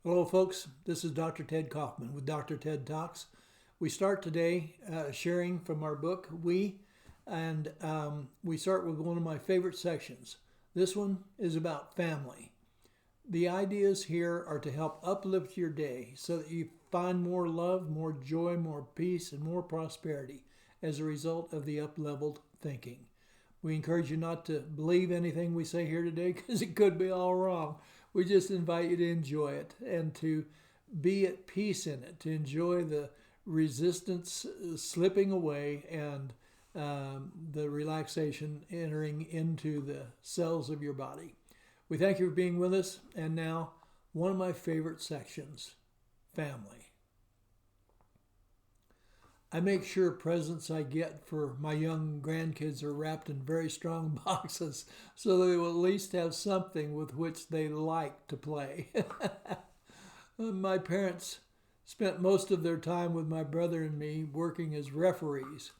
Hello, folks. This is Dr. Ted Kaufman with Dr. Ted Talks. We start today sharing from our book, and we start with one of my favorite sections. This one is about family. The ideas here are to help uplift your day so that you find more love, more joy, more peace, and more prosperity as a result of the up-leveled thinking. We encourage you not to believe anything we say here today because it could be all wrong. We just invite you to enjoy it and to be at peace in it, to enjoy the resistance slipping away and the relaxation entering into the cells of your body. We thank you for being with us. And now, one of my favorite sections, family. I make sure presents I get for my young grandkids are wrapped in very strong boxes so they will at least have something with which they like to play. My parents spent most of their time with my brother and me working as referees.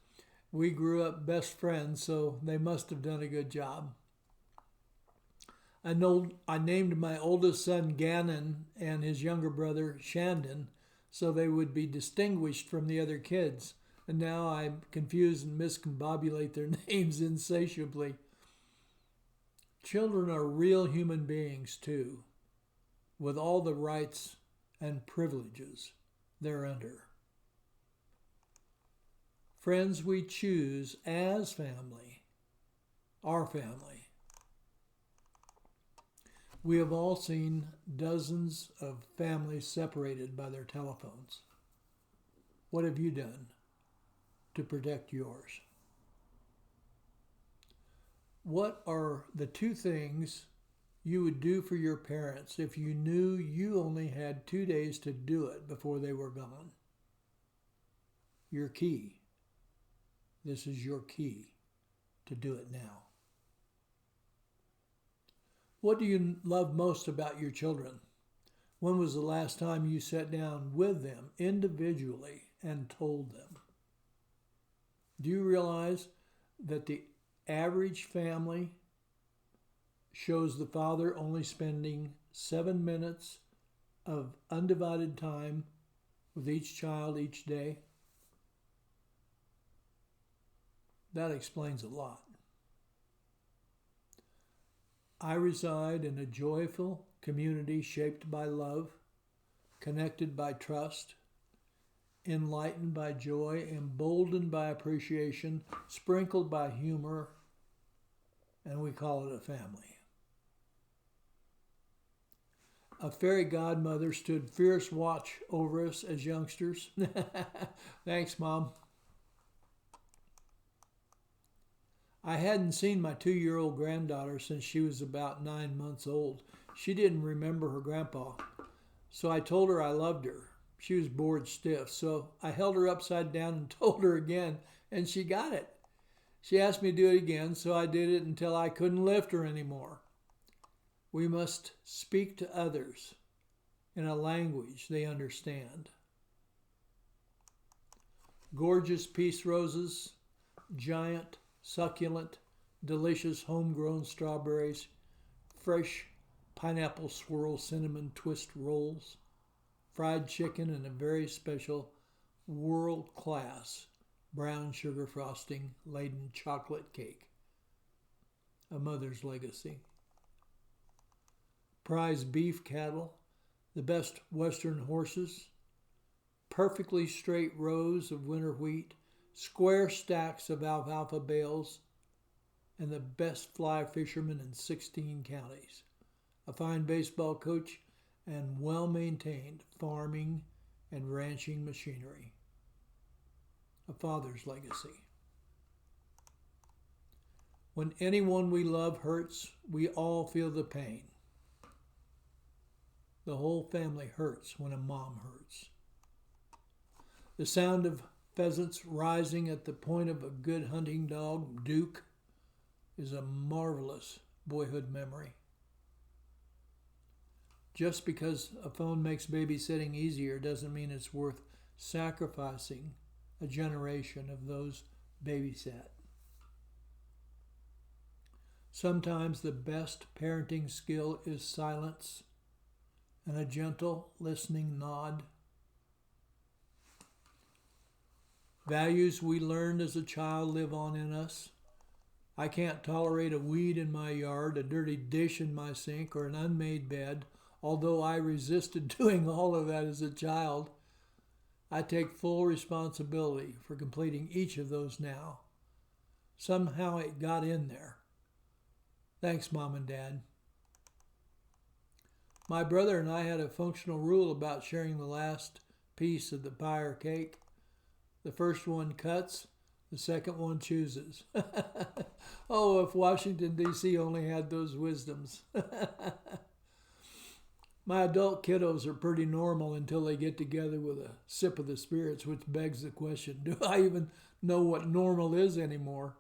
We grew up best friends, so they must have done a good job. I named my oldest son Gannon and his younger brother Shandon so they would be distinguished from the other kids. And now I confuse and miscombobulate their names insatiably. Children are real human beings too, with all the rights and privileges they're under. Friends we choose as family, our family. We have all seen dozens of families separated by their telephones. What have you done to protect yours? What are the two things you would do for your parents if you knew you only had 2 days to do it before they were gone? Your key. This is your key to do it now. What do you love most about your children? When was the last time you sat down with them individually and told them? Do you realize that the average family shows the father only spending 7 minutes of undivided time with each child each day? That explains a lot. I reside in a joyful community shaped by love, connected by trust, enlightened by joy, emboldened by appreciation, sprinkled by humor, and we call it a family. A fairy godmother stood fierce watch over us as youngsters. Thanks, Mom. I hadn't seen my 2-year-old granddaughter since she was about 9 months old. She didn't remember her grandpa, so I told her I loved her. She was bored stiff, so I held her upside down and told her again, and she got it. She asked me to do it again, so I did it until I couldn't lift her anymore. We must speak to others in a language they understand. Gorgeous peace roses, giant, succulent, delicious homegrown strawberries, fresh pineapple swirl cinnamon twist rolls, fried chicken, and a very special world-class brown sugar frosting laden chocolate cake. A mother's legacy. Prize beef cattle, the best western horses, perfectly straight rows of winter wheat, square stacks of alfalfa bales, and the best fly fishermen in 16 counties, a fine baseball coach, and well-maintained farming and ranching machinery. A father's legacy. When anyone we love hurts, we all feel the pain. The whole family hurts when a mom hurts. The sound of pheasants rising at the point of a good hunting dog, Duke, is a marvelous boyhood memory. Just because a phone makes babysitting easier doesn't mean it's worth sacrificing a generation of those babysat. Sometimes the best parenting skill is silence and a gentle, listening nod. Values we learned as a child live on in us. I can't tolerate a weed in my yard, a dirty dish in my sink, or an unmade bed, although I resisted doing all of that as a child. I take full responsibility for completing each of those now. Somehow it got in there. Thanks, Mom and Dad. My brother and I had a functional rule about sharing the last piece of the pie or cake. The first one cuts, the second one chooses. Oh, if Washington, D.C. only had those wisdoms. My adult kiddos are pretty normal until they get together with a sip of the spirits, which begs the question, do I even know what normal is anymore?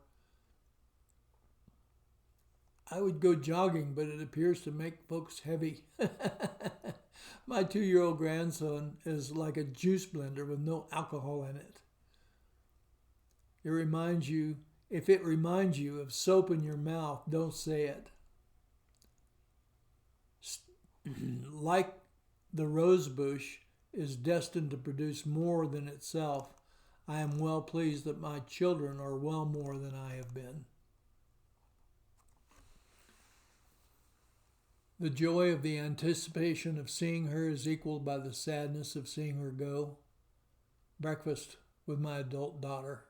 I would go jogging, but it appears to make folks heavy. My 2-year-old grandson is like a juice blender with no alcohol in it. If it reminds you of soap in your mouth, don't say it. Like the rose bush is destined to produce more than itself, I am well pleased that my children are well more than I have been. The joy of the anticipation of seeing her is equaled by the sadness of seeing her go. Breakfast with my adult daughter.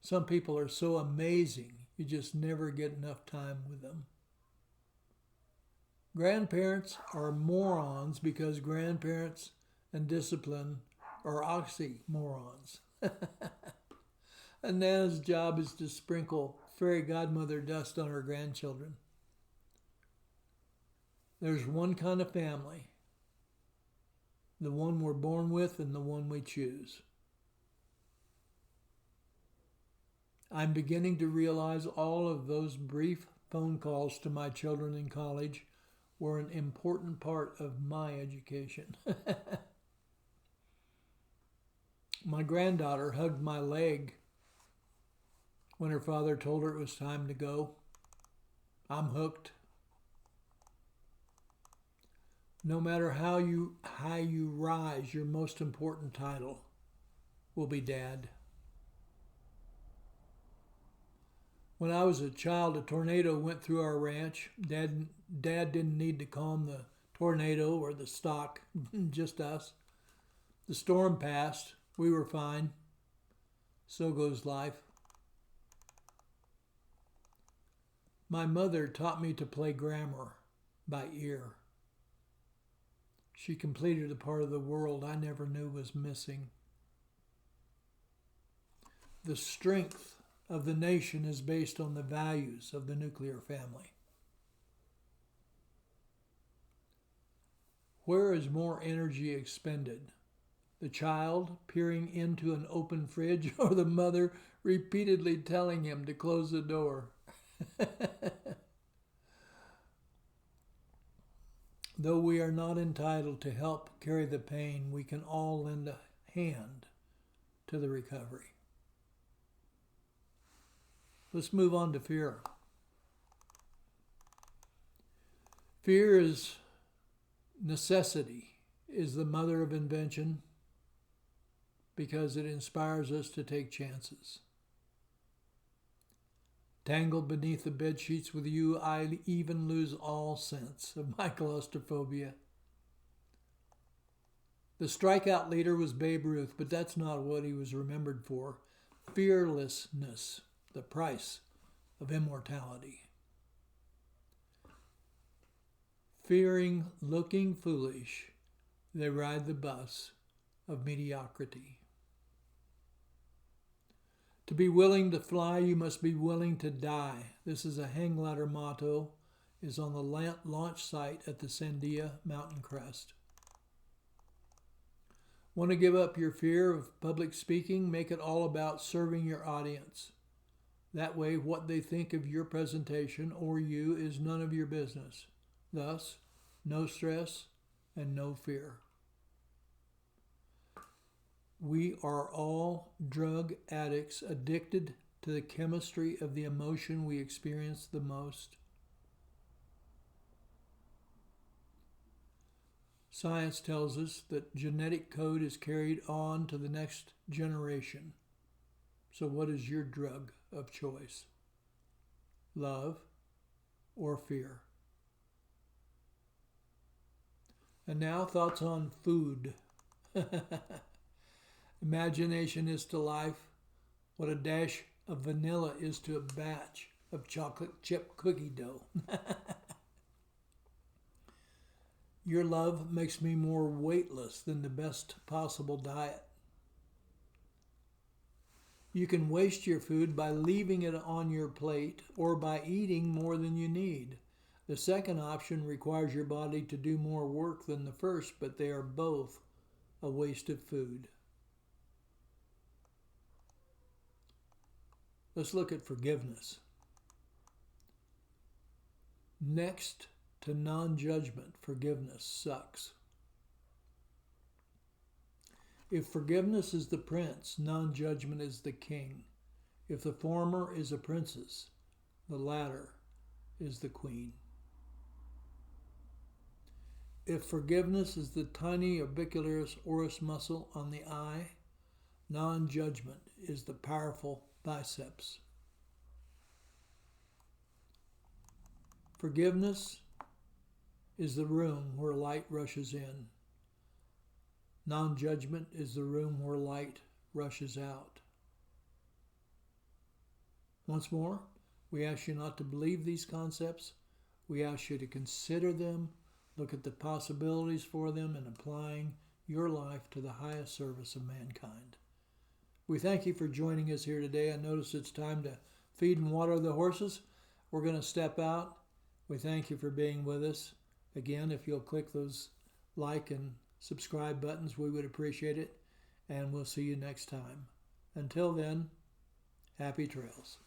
Some people are so amazing, you just never get enough time with them. Grandparents are morons because grandparents and discipline are oxymorons. And Nana's job is to sprinkle fairy godmother dust on her grandchildren. There's one kind of family, the one we're born with and the one we choose. I'm beginning to realize all of those brief phone calls to my children in college were an important part of my education. My granddaughter hugged my leg when her father told her it was time to go. I'm hooked. No matter how you rise, your most important title will be Dad. When I was a child, a tornado went through our ranch. Dad didn't need to calm the tornado or the stock, just us. The storm passed. We were fine. So goes life. My mother taught me to play grammar by ear. She completed a part of the world I never knew was missing. The strength of the nation is based on the values of the nuclear family. Where is more energy expended? The child peering into an open fridge or the mother repeatedly telling him to close the door? Though we are not entitled to help carry the pain, we can all lend a hand to the recovery. Let's move on to fear. Fear is necessity, is the mother of invention because it inspires us to take chances. Tangled beneath the bed sheets with you, I even lose all sense of my claustrophobia. The strikeout leader was Babe Ruth, but that's not what he was remembered for. Fearlessness, the price of immortality. Fearing looking foolish, they ride the bus of mediocrity. To be willing to fly, you must be willing to die. This is a hang glider motto, is on the launch site at the Sandia mountain crest. Want to give up your fear of public speaking? Make it all about serving your audience. That way, what they think of your presentation or you is none of your business. Thus, no stress and no fear. We are all drug addicts addicted to the chemistry of the emotion we experience the most. Science tells us that genetic code is carried on to the next generation. So what is your drug of choice? Love or fear? And now thoughts on food. Imagination is to life what a dash of vanilla is to a batch of chocolate chip cookie dough. Your love makes me more weightless than the best possible diet. You can waste your food by leaving it on your plate or by eating more than you need. The second option requires your body to do more work than the first, but they are both a waste of food. Let's look at forgiveness. Next to non-judgment, forgiveness sucks. If forgiveness is the prince, non-judgment is the king. If the former is a princess, the latter is the queen. If forgiveness is the tiny orbicularis oris muscle on the eye, non-judgment is the powerful biceps. Forgiveness is the room where light rushes in. Non-judgment is the room where light rushes out. Once more, we ask you not to believe these concepts. We ask you to consider them, look at the possibilities for them, and applying your life to the highest service of mankind. We thank you for joining us here today. I notice it's time to feed and water the horses. We're going to step out. We thank you for being with us. Again, if you'll click those like and subscribe buttons, we would appreciate it. And we'll see you next time. Until then, happy trails.